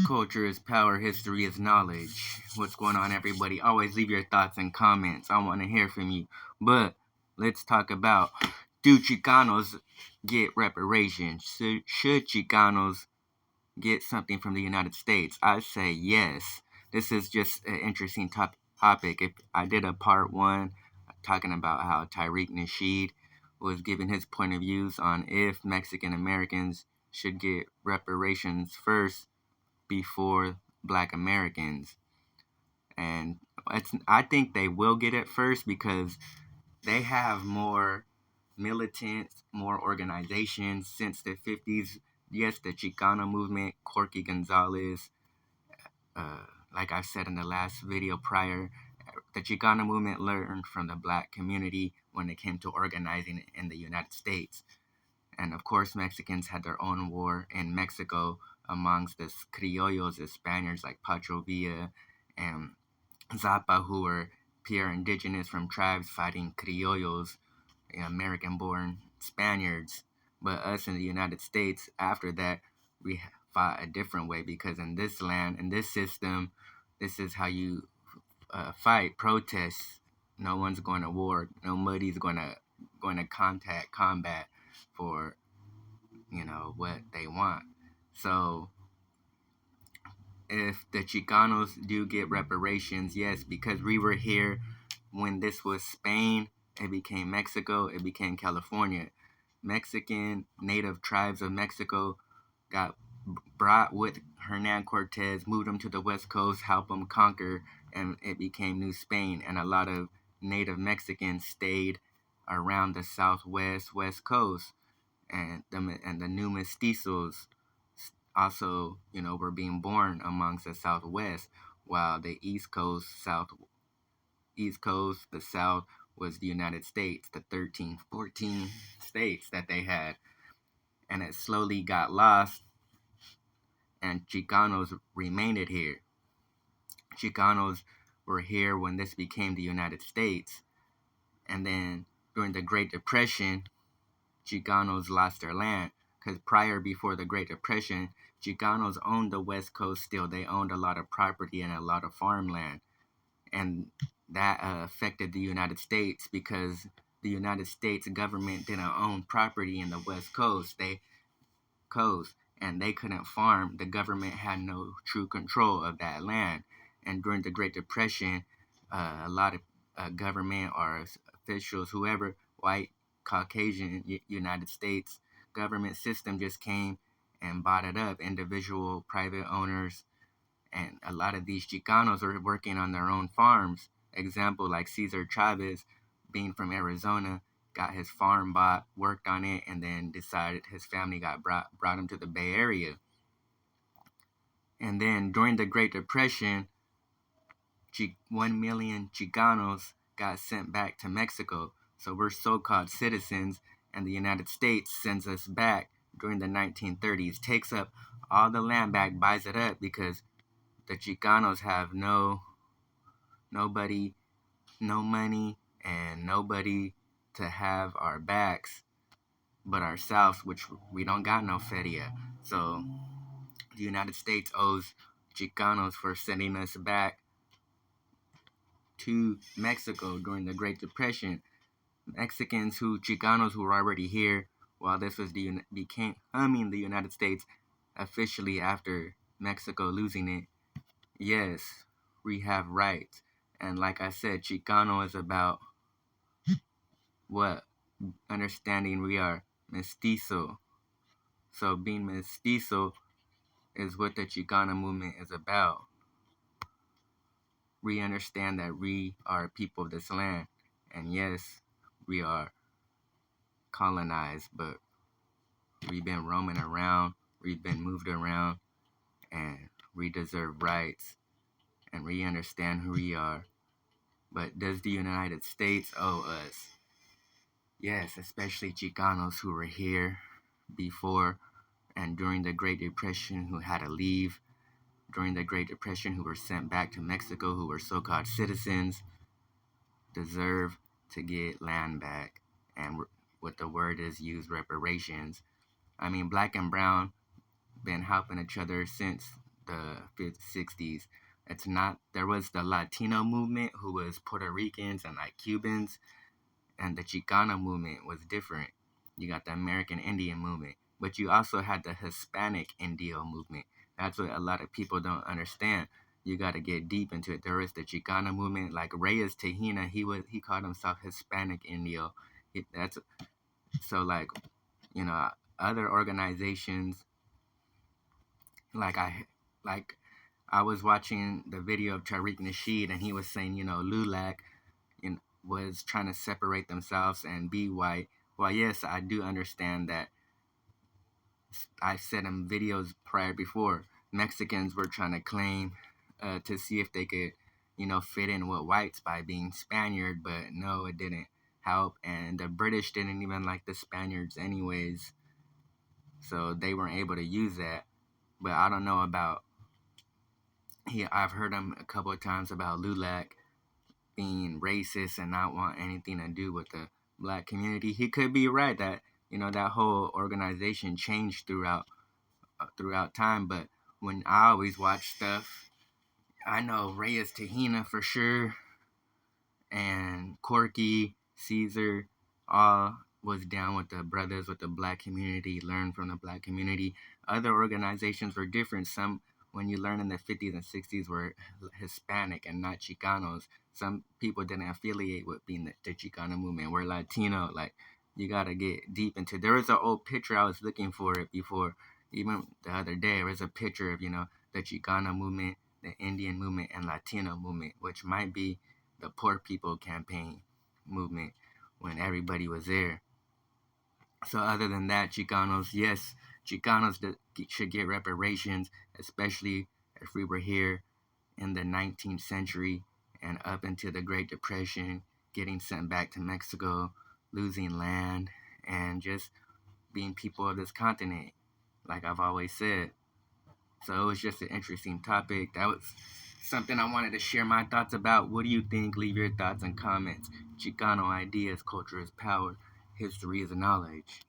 Culture is power, history is knowledge. What's going on, everybody? Always leave your thoughts and comments. I want to hear from you. But let's talk about, do Chicanos get reparations? Should Chicanos get something from the United States? I say yes. This is just an interesting topic. If I did a part one talking about how Tariq Nasheed was giving his point of views on if Mexican Americans should get reparations first before Black Americans. And I think they will get it first because they have more militants, more organizations since the 50s. Yes, the Chicano movement, Corky Gonzalez, uh, like I said in the last video prior, the Chicano movement learned from the black community when it came to organizing in the United States. And of course, Mexicans had their own war in Mexico amongst the criollos, the Spaniards like Pacho Villa and Zappa, who were pure indigenous from tribes fighting criollos, American-born Spaniards. But us in the United States, after that, we fought a different way because in this land, in this system, this is how you fight, protest. No one's going to war. Nobody's going to combat for what they want. So if the Chicanos do get reparations, yes, because we were here when this was Spain, it became Mexico, it became California. Mexican native tribes of Mexico got brought with Hernan Cortez, moved them to the West Coast, helped them conquer, and it became New Spain. And a lot of native Mexicans stayed around the Southwest, West Coast, and the new mestizos also, were being born amongst the Southwest, while the East Coast, the South was the United States, the 13, 14 states that they had. And it slowly got lost, and Chicanos remained here. Chicanos were here when this became the United States. And then during the Great Depression, Chicanos lost their land. Because before the Great Depression, Chicanos owned the West Coast still. They owned a lot of property and a lot of farmland. And that affected the United States because the United States government didn't own property in the West Coast. And they couldn't farm. The government had no true control of that land. And during the Great Depression, a lot of government or officials, whoever, white, Caucasian, United States government system just came and bought it up. Individual private owners, and a lot of these Chicanos are working on their own farms. Example, like Cesar Chavez, being from Arizona, got his farm bought, worked on it, and then decided his family brought him to the Bay Area. And then during the Great Depression, 1 million Chicanos got sent back to Mexico. So we're so-called citizens, and the United States sends us back during the 1930s, takes up all the land back, buys it up, because the Chicanos have nobody, no money, and nobody to have our backs but ourselves, which we don't got no feria. So the United States owes Chicanos for sending us back to Mexico during the Great Depression. Chicanos who were already here while this was becoming the United States officially after Mexico losing it. Yes, we have rights. And like I said, Chicano is about what? Understanding we are mestizo. So being mestizo is what the Chicano movement is about. We understand that we are people of this land. And yes, we are colonized, but we've been roaming around, we've been moved around, and we deserve rights, and we understand who we are. But does the United States owe us? Yes, especially Chicanos who were here before and during the Great Depression who had to leave, during the Great Depression who were sent back to Mexico, who were so-called citizens, deserve to get land back. And what the word is used, reparations. I mean, black and brown been helping each other since the 50s, 60s. It's not, there was the Latino movement who was Puerto Ricans and like Cubans, and the Chicano movement was different. You got the American Indian movement, but you also had the Hispanic Indio movement. That's what a lot of people don't understand. You got to get deep into it. There is the Chicano movement, like Reyes Tehina. He called himself Hispanic Indio. That's so like, you know, other organizations like like I was watching the video of Tariq Nasheed, and he was saying, you know, LULAC was trying to separate themselves and be white. Well, yes, I do understand that. I said in videos prior before, Mexicans were trying to claim to see if they could, you know, fit in with whites by being Spaniard, but no, it didn't help. And the British didn't even like the Spaniards anyways, so they weren't able to use that. But I don't know about I've heard him a couple of times about LULAC being racist and not want anything to do with the black community. He could be right that, you know, that whole organization changed throughout time. But when I always watch stuff, I know Reyes Tehina for sure, and Corky, Caesar, all was down with the brothers, with the black community, learn from the black community. Other organizations were different. Some, when you learn in the 50s and 60s, were Hispanic and not Chicanos. Some people didn't affiliate with being the Chicano movement. We're Latino. Like, you got to get deep into. There was an old picture, I was looking for it before, even the other day. There was a picture of, you know, the Chicano movement, the Indian movement, and Latino movement, which might be the Poor People Campaign movement when everybody was there. So other than that, Chicanos, yes, Chicanos should get reparations, especially if we were here in the 19th century and up into the Great Depression, getting sent back to Mexico, losing land, and just being people of this continent, like I've always said. So it was just an interesting topic. That was something I wanted to share my thoughts about. What do you think? Leave your thoughts and comments. Chicano ideas, culture is power, history is knowledge.